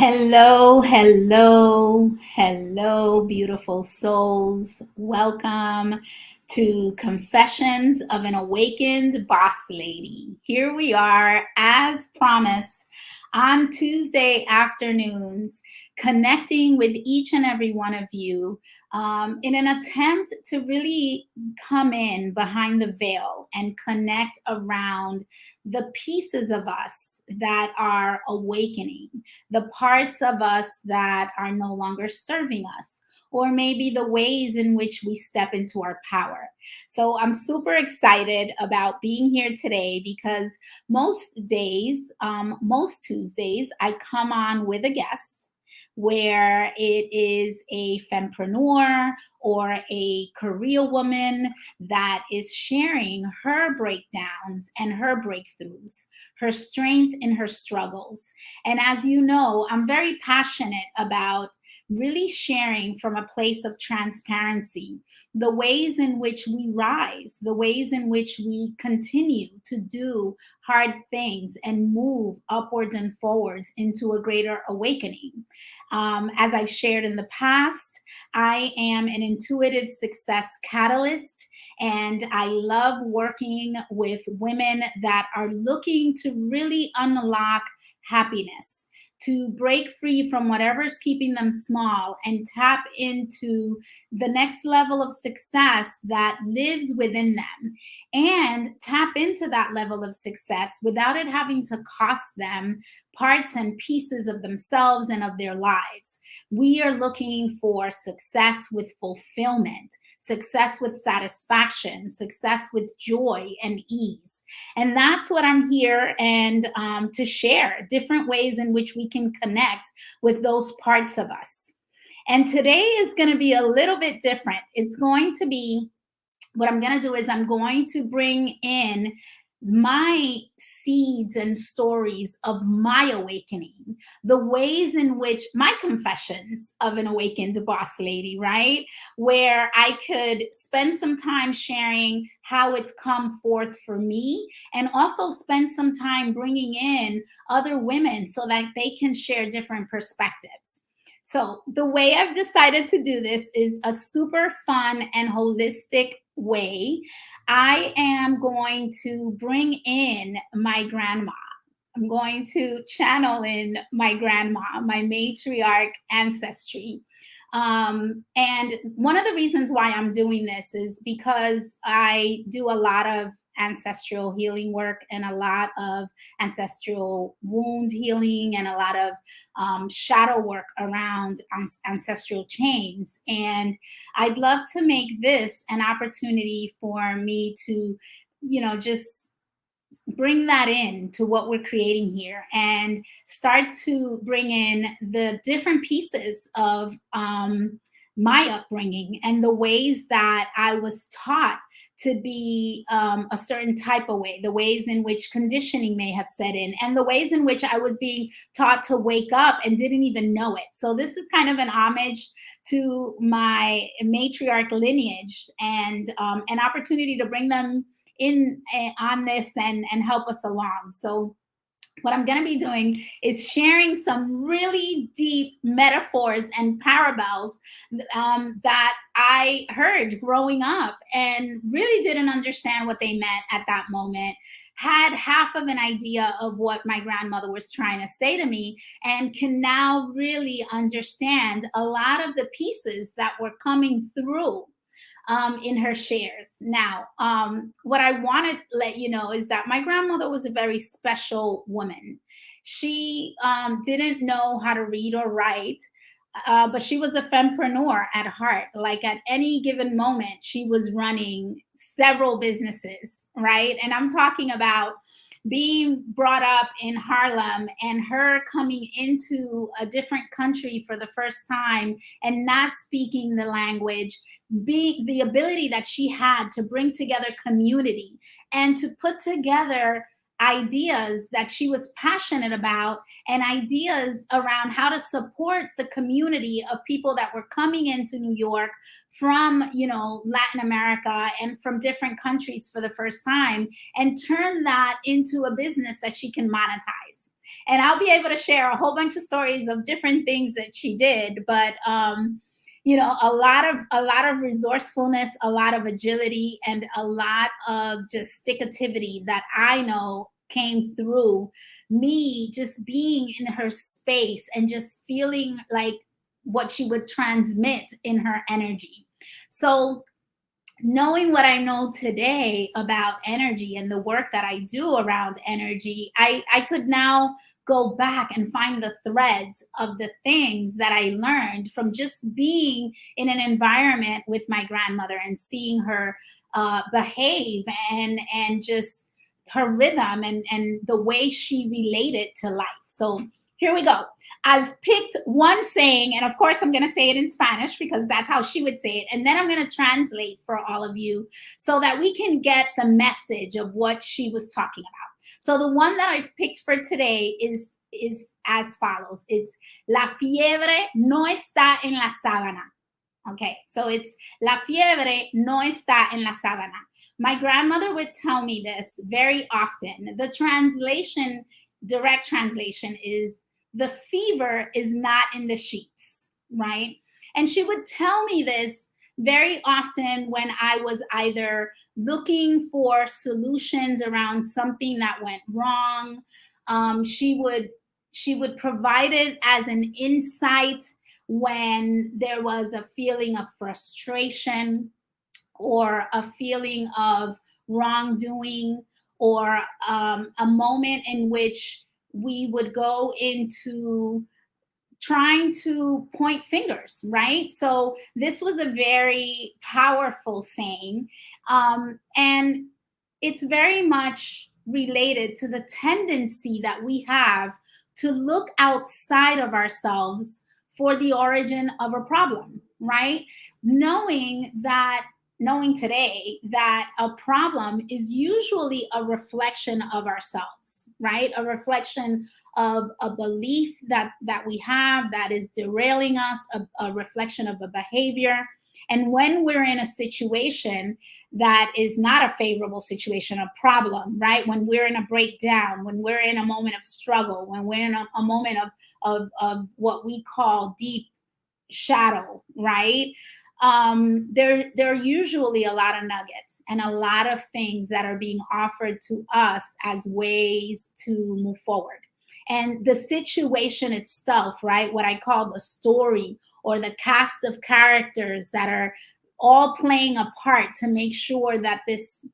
Hello, hello, hello, beautiful souls. Welcome to Confessions of an Awakened Boss Lady. Here we are, as promised, on Tuesday afternoons, connecting with each and every one of you in an attempt to really come in behind the veil and connect around the pieces of us that are awakening, the parts of us that are no longer serving us, or maybe the ways in which we step into our power. So I'm super excited about being here today because most days, most Tuesdays, I come on with a guest where it is a fempreneur or a career woman that is sharing her breakdowns and her breakthroughs, her strength and her struggles. And as you know, I'm very passionate about really sharing from a place of transparency the ways in which we rise, the ways in which we continue to do hard things and move upwards and forwards into a greater awakening. As I've shared in the past, I am an intuitive success catalyst. And I love working with women that are looking to really unlock happiness, to break free from whatever's keeping them small and tap into the next level of success that lives within them, and tap into that level of success without it having to cost them parts and pieces of themselves and of their lives. We are looking for success with fulfillment, success with satisfaction, success with joy and ease. And that's what I'm here and to share different ways in which we can connect with those parts of us. And today is going to be a little bit different. It's going to be what I'm going to do is I'm going to bring in my seeds and stories of my awakening, the ways in which my confessions of an awakened boss lady, right? Where I could spend some time sharing how it's come forth for me, and also spend some time bringing in other women so that they can share different perspectives. So, the way I've decided to do this is a super fun and holistic way. I am going to bring in my grandma. I'm going to channel in my grandma, my matriarch ancestry. And one of the reasons why I'm doing this is because I do a lot of ancestral healing work and a lot of ancestral wound healing and a lot of shadow work around ancestral chains. And I'd love to make this an opportunity for me to, just bring that in to what we're creating here and start to bring in the different pieces of my upbringing and the ways that I was taught to be a certain type of way, the ways in which conditioning may have set in, and the ways in which I was being taught to wake up and didn't even know it. So, this is kind of an homage to my matriarch lineage and an opportunity to bring them in on this and help us along. So what I'm going to be doing is sharing some really deep metaphors and parables that I heard growing up and really didn't understand what they meant at that moment. Had half of an idea of what my grandmother was trying to say to me, and can now really understand a lot of the pieces that were coming through in her shares. Now, what I want to let you know is that my grandmother was a very special woman. She didn't know how to read or write, but she was a fempreneur at heart. Like at any given moment, she was running several businesses, right? And I'm talking about being brought up in Harlem and her coming into a different country for the first time and not speaking the language, being the ability that she had to bring together community and to put together ideas that she was passionate about, and ideas around how to support the community of people that were coming into New York from, Latin America and from different countries for the first time, and turn that into a business that she can monetize. And I'll be able to share a whole bunch of stories of different things that she did. But a lot of resourcefulness, a lot of agility, and a lot of just stick-activity that I know came through me just being in her space and just feeling like what she would transmit in her energy. So knowing what I know today about energy and the work that I do around energy, I could now go back and find the threads of the things that I learned from just being in an environment with my grandmother and seeing her behave, and just her rhythm, and the way she related to life. So here we go. I've picked one saying, and of course, I'm going to say it in Spanish because that's how she would say it. And then I'm going to translate for all of you so that we can get the message of what she was talking about. So the one that I've picked for today is as follows. It's La fiebre no está en la sábana. Okay, so it's La fiebre no está en la sábana. My grandmother would tell me this very often. The translation, direct translation, is the fever is not in the sheets, right? And she would tell me this very often when I was either looking for solutions around something that went wrong. She would provide it as an insight when there was a feeling of frustration or a feeling of wrongdoing, or a moment in which we would go into trying to point fingers, right? So this was a very powerful saying. And it's very much related to the tendency that we have to look outside of ourselves for the origin of a problem, right? Knowing that knowing today that a problem is usually a reflection of ourselves, right? A reflection of a belief that we have that is derailing us, a reflection of a behavior. And when we're in a situation that is not a favorable situation, a problem, right? When we're in a breakdown, when we're in a moment of struggle, when we're in a moment of what we call deep shadow, right? There are usually a lot of nuggets and a lot of things that are being offered to us as ways to move forward. And the situation itself, right? What I call the story, or the cast of characters that are all playing a part to make sure that this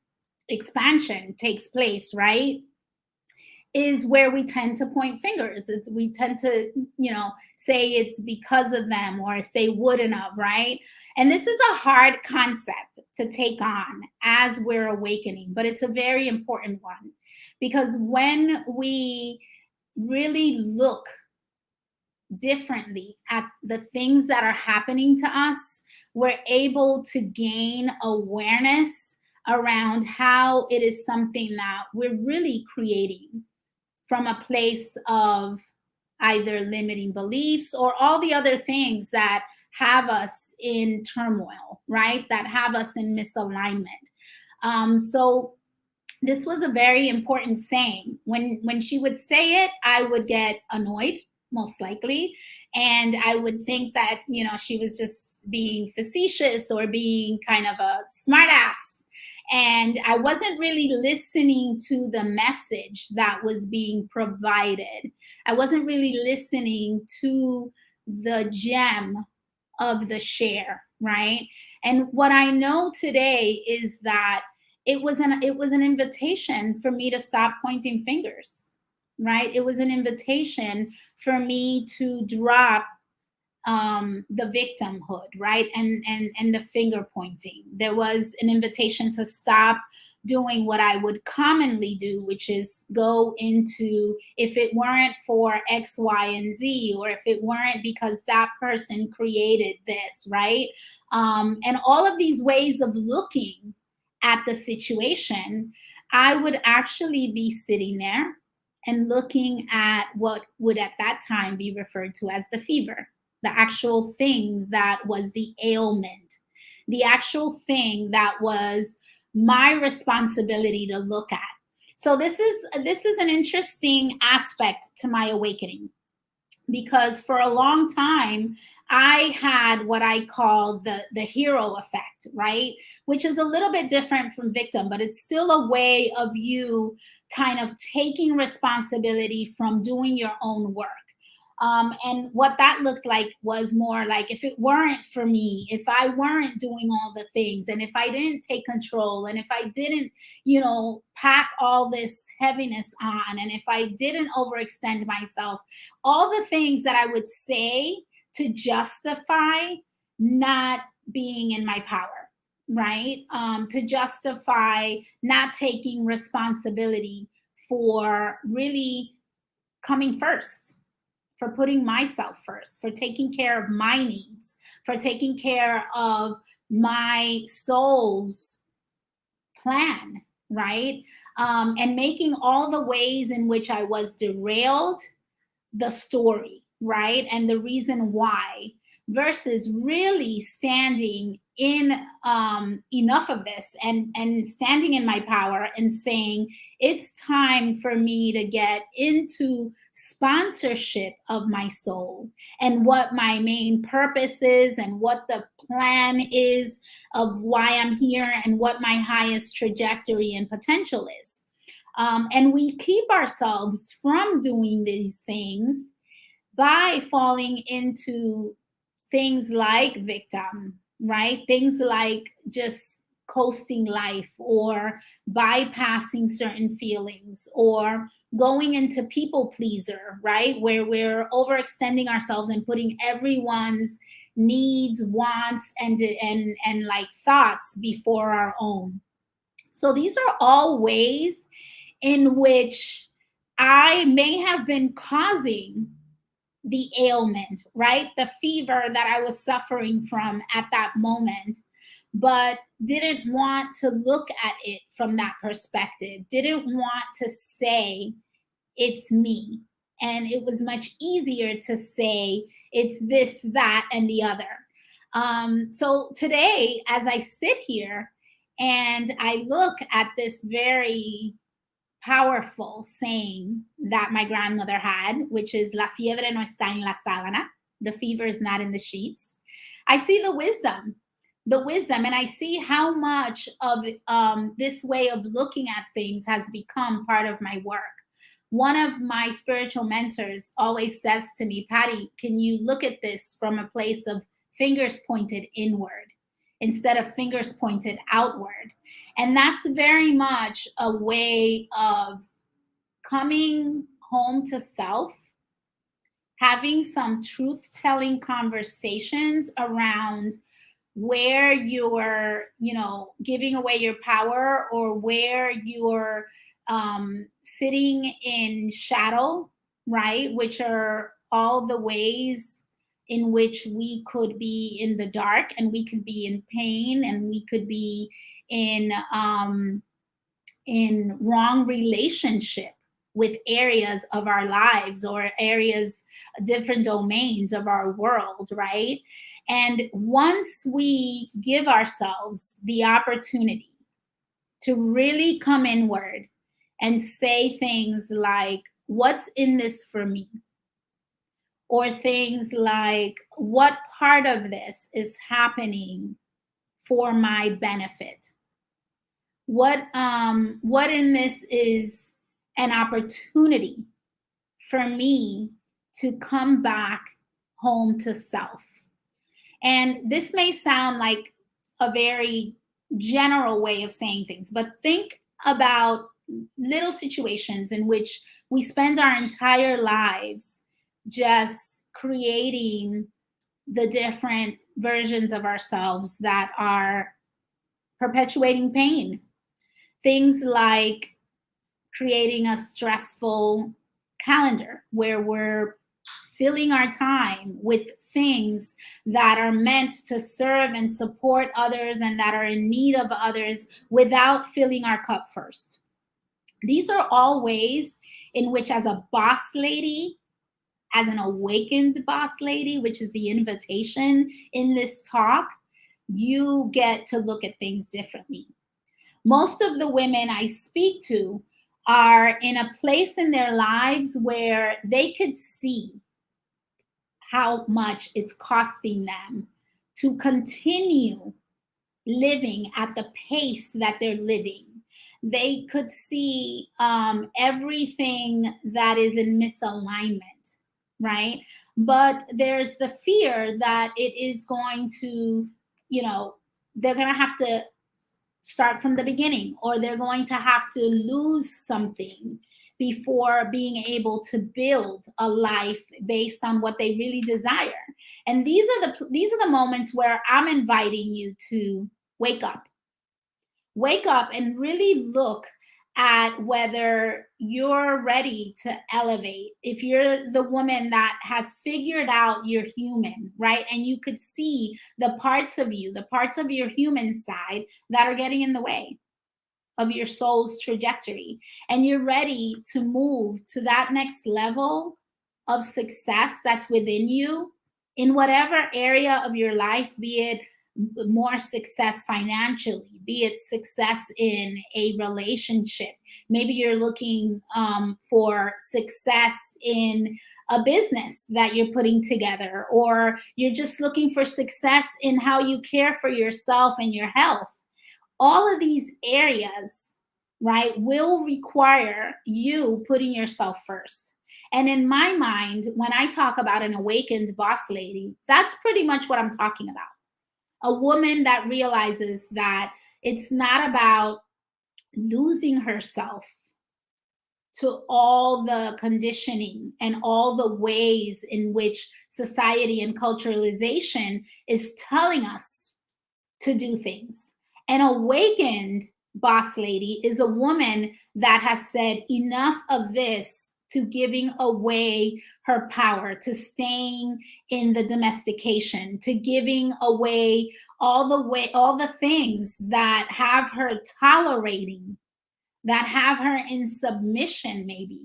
expansion takes place, right? Is where we tend to point fingers. We tend to, say it's because of them, or if they wouldn't have, right? And this is a hard concept to take on as we're awakening, but it's a very important one, because when we really look differently at the things that are happening to us, we're able to gain awareness around how it is something that we're really creating from a place of either limiting beliefs or all the other things that have us in turmoil, right? That have us in misalignment. So this was a very important saying. When she would say it, I would get annoyed, most likely, and I would think that she was just being facetious or being kind of a smartass, and I wasn't really listening to the message that was being provided. I wasn't really listening to the gem of the share, right? And what I know today is that it was an invitation for me to stop pointing fingers, right? It was an invitation for me to drop the victimhood, right? And the finger pointing. There was an invitation to stop doing what I would commonly do, which is go into, if it weren't for X, Y, and Z, or if it weren't because that person created this, right? And all of these ways of looking at the situation, I would actually be sitting there and looking at what would at that time be referred to as the fever, the actual thing that was the ailment, the actual thing that was my responsibility to look at. So this is an interesting aspect to my awakening, because for a long time I had what I call the hero effect, right? Which is a little bit different from victim, but it's still a way of you kind of taking responsibility from doing your own work. And what that looked like was more like, if it weren't for me, if I weren't doing all the things, and if I didn't take control, and if I didn't, pack all this heaviness on, and if I didn't overextend myself, all the things that I would say to justify not being in my power, right? To justify not taking responsibility for really coming first, for putting myself first, for taking care of my needs, for taking care of my soul's plan, right? And making all the ways in which I was derailed the story, right? And the reason why, versus really standing in enough of this, and standing in my power and saying, it's time for me to get into sponsorship of my soul, and what my main purpose is, and what the plan is of why I'm here, and what my highest trajectory and potential is. And we keep ourselves from doing these things by falling into things like victim, right? Things like just coasting life, or bypassing certain feelings, or going into people pleaser, right? Where we're overextending ourselves and putting everyone's needs, wants, and like thoughts before our own. So these are all ways in which I may have been causing the ailment, right? The fever that I was suffering from at that moment, but didn't want to look at it from that perspective, didn't want to say, it's me. And it was much easier to say, it's this, that, and the other. So today, as I sit here and I look at this very powerful saying that my grandmother had, which is La fiebre no está en la sábana. The fever is not in the sheets. I see the wisdom, and I see how much of this way of looking at things has become part of my work. One of my spiritual mentors always says to me, Patty, can you look at this from a place of fingers pointed inward instead of fingers pointed outward? And that's very much a way of coming home to self, having some truth telling conversations around where you're, giving away your power, or where you're sitting in shadow, right? Which are all the ways in which we could be in the dark, and we could be in pain, and we could be in wrong relationship with areas of our lives, or areas, different domains of our world, right? And once we give ourselves the opportunity to really come inward and say things like, what's in this for me? Or things like, what part of this is happening for my benefit? What in this is an opportunity for me to come back home to self? And this may sound like a very general way of saying things, but think about little situations in which we spend our entire lives just creating the different versions of ourselves that are perpetuating pain. Things like creating a stressful calendar where we're filling our time with things that are meant to serve and support others, and that are in need of others, without filling our cup first. These are all ways in which, as a boss lady, as an awakened boss lady, which is the invitation in this talk, you get to look at things differently. Most of the women I speak to are in a place in their lives where they could see how much it's costing them to continue living at the pace that they're living. They could see everything that is in misalignment, right? But there's the fear that it is going to, you know, they're going to have to start from the beginning, or they're going to have to lose something before being able to build a life based on what they really desire. And these are the moments where I'm inviting you to wake up. Wake up and really look at whether you're ready to elevate. If you're the woman that has figured out you're human, right? And you could see the parts of you, the parts of your human side that are getting in the way of your soul's trajectory, and you're ready to move to that next level of success that's within you in whatever area of your life, be it more success financially, be it success in a relationship. Maybe you're looking for success in a business that you're putting together, or you're just looking for success in how you care for yourself and your health. All of these areas, right, will require you putting yourself first. And in my mind, when I talk about an awakened boss lady, that's pretty much what I'm talking about. A woman that realizes that it's not about losing herself to all the conditioning and all the ways in which society and culturalization is telling us to do things. An awakened boss lady is a woman that has said enough of this, to giving away her power, to staying in the domestication, to giving away all the things that have her tolerating, that have her in submission, maybe.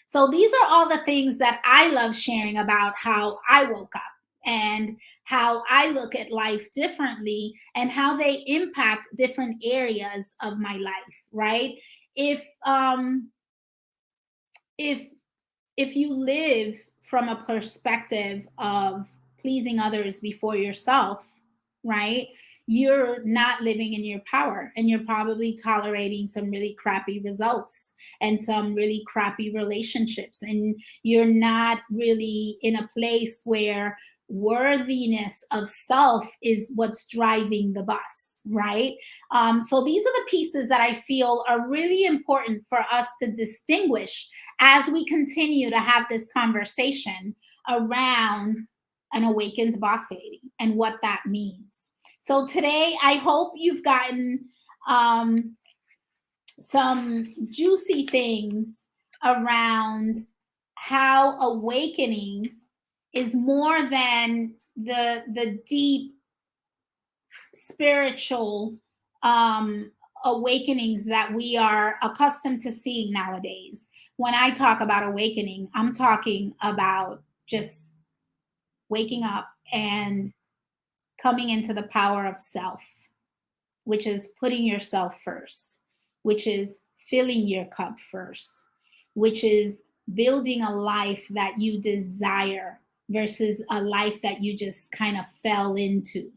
So these are all the things that I love sharing about how I woke up, and how I look at life differently, and how they impact different areas of my life, right? If um if if you live from a perspective of pleasing others before yourself, right? You're not living in your power, and you're probably tolerating some really crappy results and some really crappy relationships. And you're not really in a place where worthiness of self is what's driving the bus, right? So these are the pieces that I feel are really important for us to distinguish as we continue to have this conversation around an awakened boss lady and what that means. So today, I hope you've gotten um, some juicy things around how awakening is more than the deep spiritual awakenings that we are accustomed to seeing nowadays. When I talk about awakening, I'm talking about just waking up and coming into the power of self, which is putting yourself first, which is filling your cup first, which is building a life that you desire versus a life that you just kind of fell into,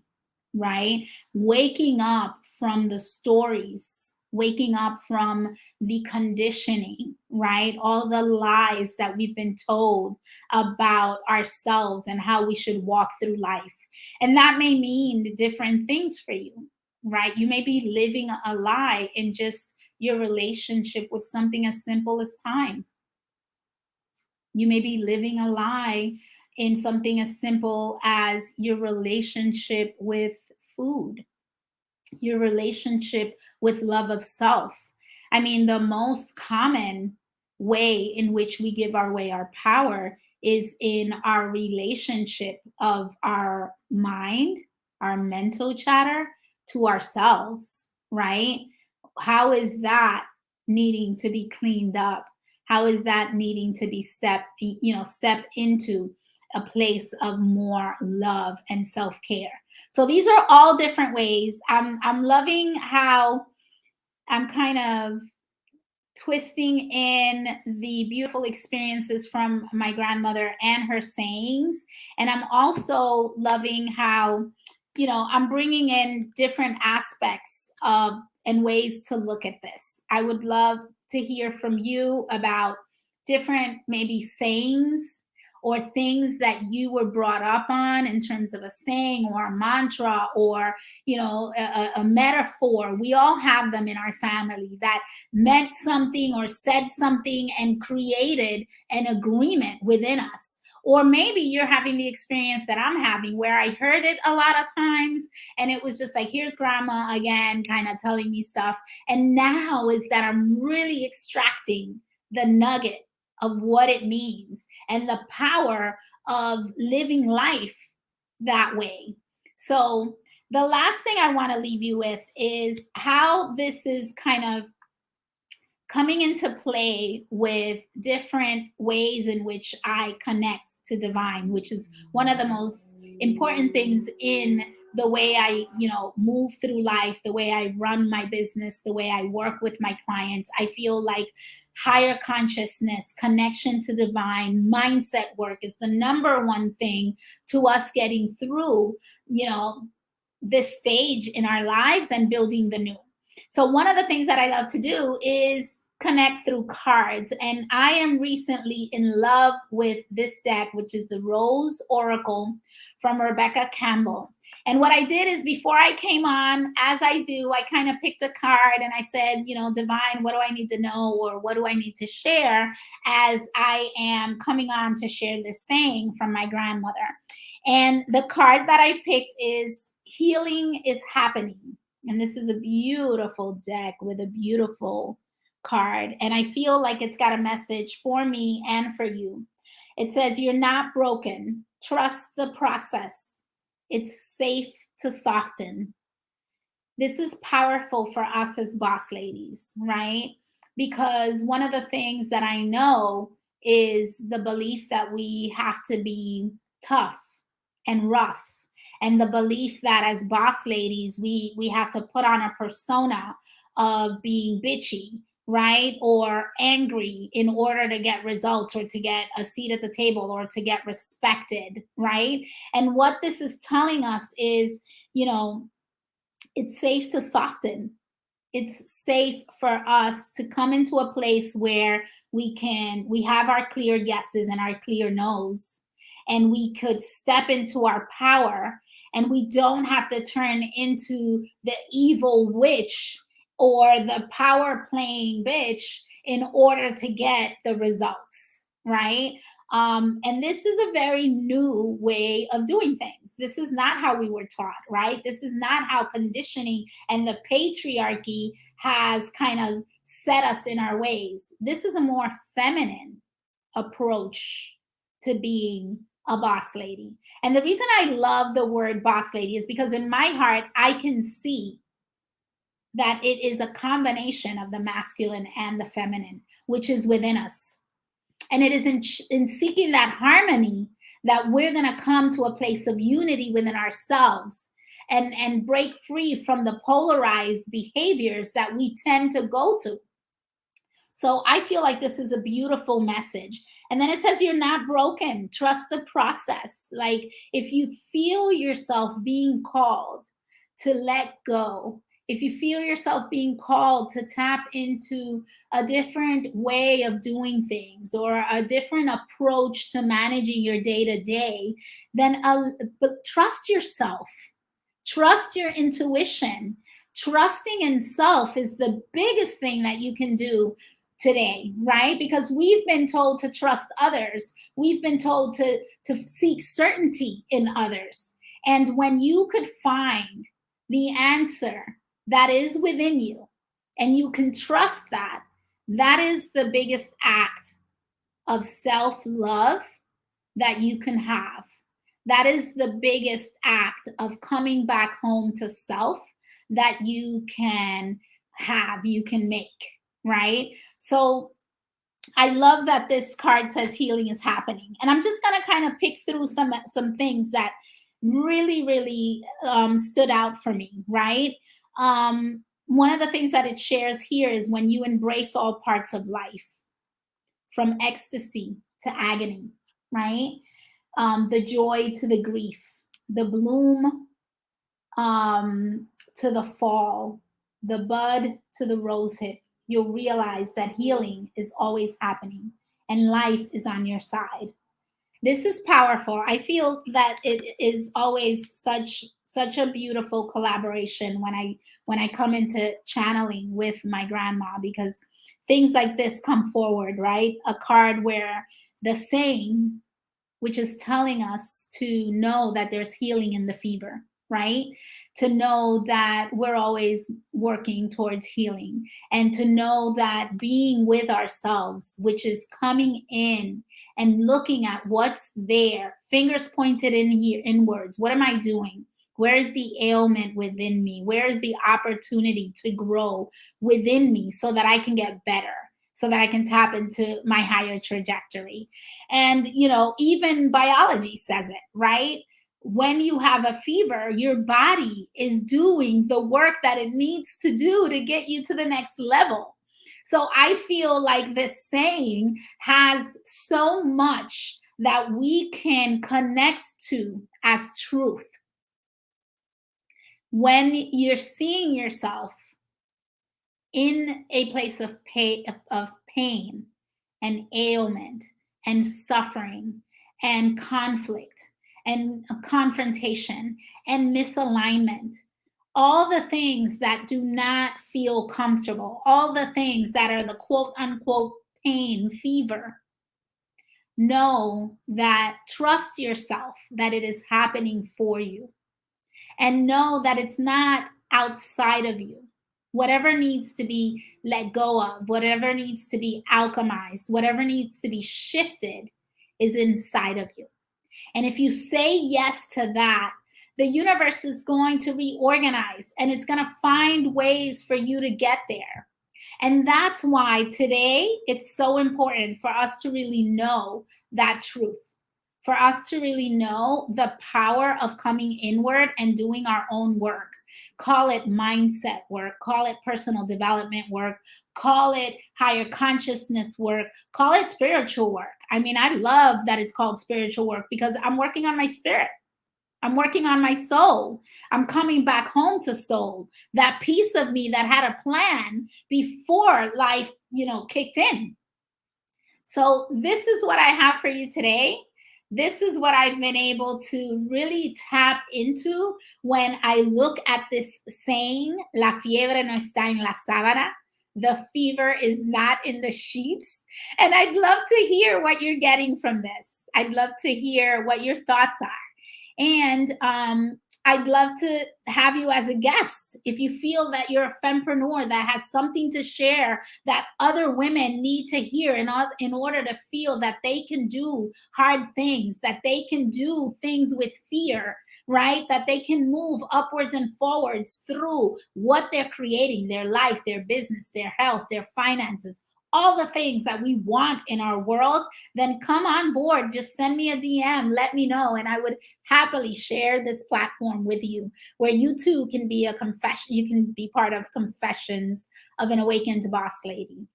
right? Waking up from the stories, waking up from the conditioning, right? All the lies that we've been told about ourselves and how we should walk through life. And that may mean different things for you, right? You may be living a lie in just your relationship with something as simple as time. You may be living a lie in something as simple as your relationship with food, your relationship with love of self. I mean, the most common way in which we give away our power is in our relationship of our mind, our mental chatter to ourselves, right? How is that needing to be cleaned up? How is that needing to be step into a place of more love and self-care? So these are all different ways. I'm loving how I'm kind of twisting in the beautiful experiences from my grandmother and her sayings. And I'm also loving how, I'm bringing in different aspects of and ways to look at this. I would love to hear from you about different maybe sayings or things that you were brought up on in terms of a saying or a mantra or a metaphor. We all have them in our family that meant something or said something and created an agreement within us. Or maybe you're having the experience that I'm having where I heard it a lot of times and it was just like, here's grandma again, kind of telling me stuff. And now is that I'm really extracting the nugget of what it means and the power of living life that way. So, the last thing I want to leave you with is how this is kind of coming into play with different ways in which I connect to divine, which is one of the most important things in the way I, move through life, the way I run my business, the way I work with my clients. I feel like higher consciousness, connection to divine, mindset work is the number one thing to us getting through, this stage in our lives and building the new. So, one of the things that I love to do is connect through cards. And I am recently in love with this deck, which is the Rose Oracle from Rebecca Campbell. And what I did is before I came on, as I do, I kind of picked a card and I said, divine, what do I need to know or what do I need to share as I am coming on to share this saying from my grandmother. And the card that I picked is Healing is Happening. And this is a beautiful deck with a beautiful card. And I feel like it's got a message for me and for you. It says, you're not broken. Trust the process. It's safe to soften. This is powerful for us as boss ladies, right? Because one of the things that I know is the belief that we have to be tough and rough, and the belief that as boss ladies we have to put on a persona of being bitchy, right, or angry in order to get results or to get a seat at the table or to get respected, right? And what this is telling us is, it's safe to soften. It's safe for us to come into a place where we have our clear yeses and our clear nos, and we could step into our power, and we don't have to turn into the evil witch or the power playing bitch in order to get the results, right? And this is a very new way of doing things. This is not how we were taught, right? This is not how conditioning and the patriarchy has kind of set us in our ways. This is a more feminine approach to being a boss lady. And the reason I love the word boss lady is because in my heart, I can see that it is a combination of the masculine and the feminine, which is within us. And it is in seeking that harmony that we're going to come to a place of unity within ourselves and break free from the polarized behaviors that we tend to go to. So I feel like this is a beautiful message. And then it says, you're not broken. Trust the process. Like if you feel yourself being called to let go, if you feel yourself being called to tap into a different way of doing things or a different approach to managing your day to day, then but trust yourself. Trust your intuition. Trusting in self is the biggest thing that you can do today, right? Because we've been told to trust others. We've been told to seek certainty in others. And when you could find the answer that is within you and you can trust that, that is the biggest act of self-love that you can have. That is the biggest act of coming back home to self that you can have, you can make, right? So I love that this card says healing is happening. And I'm just going to kind of pick through some things that really, really stood out for me, right? one of the things that it shares here is when you embrace all parts of life, from ecstasy to agony, right? The joy to the grief, the bloom to the fall, the bud to the rosehip, you'll realize that healing is always happening and life is on your side. This is powerful. I feel that it is always such a beautiful collaboration when I come into channeling with my grandma, because things like this come forward, right? A card where the saying, which is telling us to know that there's healing in the fever, right? To know that we're always working towards healing, and to know that being with ourselves, which is coming in and looking at what's there, fingers pointed in here, inwards. What am I doing? Where is the ailment within me? Where is the opportunity to grow within me so that I can get better, so that I can tap into my higher trajectory? And, even biology says it, right? When you have a fever, your body is doing the work that it needs to do to get you to the next level. So I feel like this saying has so much that we can connect to as truth. When you're seeing yourself in a place of pain and ailment and suffering and conflict and confrontation and misalignment, all the things that do not feel comfortable, all the things that are the quote unquote pain, fever, know that, trust yourself that it is happening for you, and know that it's not outside of you. Whatever needs to be let go of, whatever needs to be alchemized, whatever needs to be shifted is inside of you. And if you say yes to that, the universe is going to reorganize and it's going to find ways for you to get there. And that's why today it's so important for us to really know that truth, for us to really know the power of coming inward and doing our own work. Call it mindset work, call it personal development work, call it higher consciousness work, call it spiritual work. I mean, I love that it's called spiritual work because I'm working on my spirit. I'm working on my soul. I'm coming back home to soul, that piece of me that had a plan before life, kicked in. So this is what I have for you today. This is what I've been able to really tap into when I look at this saying, la fiebre no está en la sábana. The fever is not in the sheets. And I'd love to hear what you're getting from this. I'd love to hear what your thoughts are. And I'd love to have you as a guest. If you feel that you're a fempreneur that has something to share that other women need to hear in order to feel that they can do hard things, that they can do things with fear, right? That they can move upwards and forwards through what they're creating, their life, their business, their health, their finances, all the things that we want in our world, then come on board. Just send me a DM, let me know, and I would happily share this platform with you where you too can be a confession. You can be part of Confessions of an Awakened Boss Lady.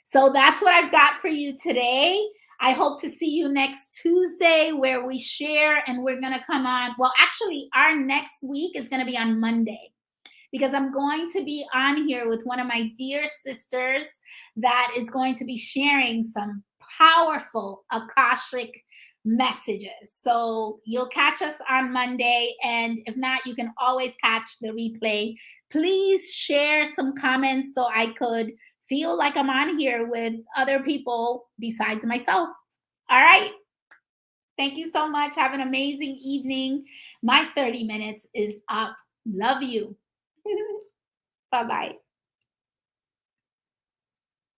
So that's what I've got for you today. I hope to see you next Tuesday where we share, and we're going to come on. Well, actually, our next week is going to be on Monday, because I'm going to be on here with one of my dear sisters that is going to be sharing some powerful Akashic messages. So you'll catch us on Monday. And if not, you can always catch the replay. Please share some comments so I could feel like I'm on here with other people besides myself. All right. Thank you so much. Have an amazing evening. My 30 minutes is up. Love you. Bye bye.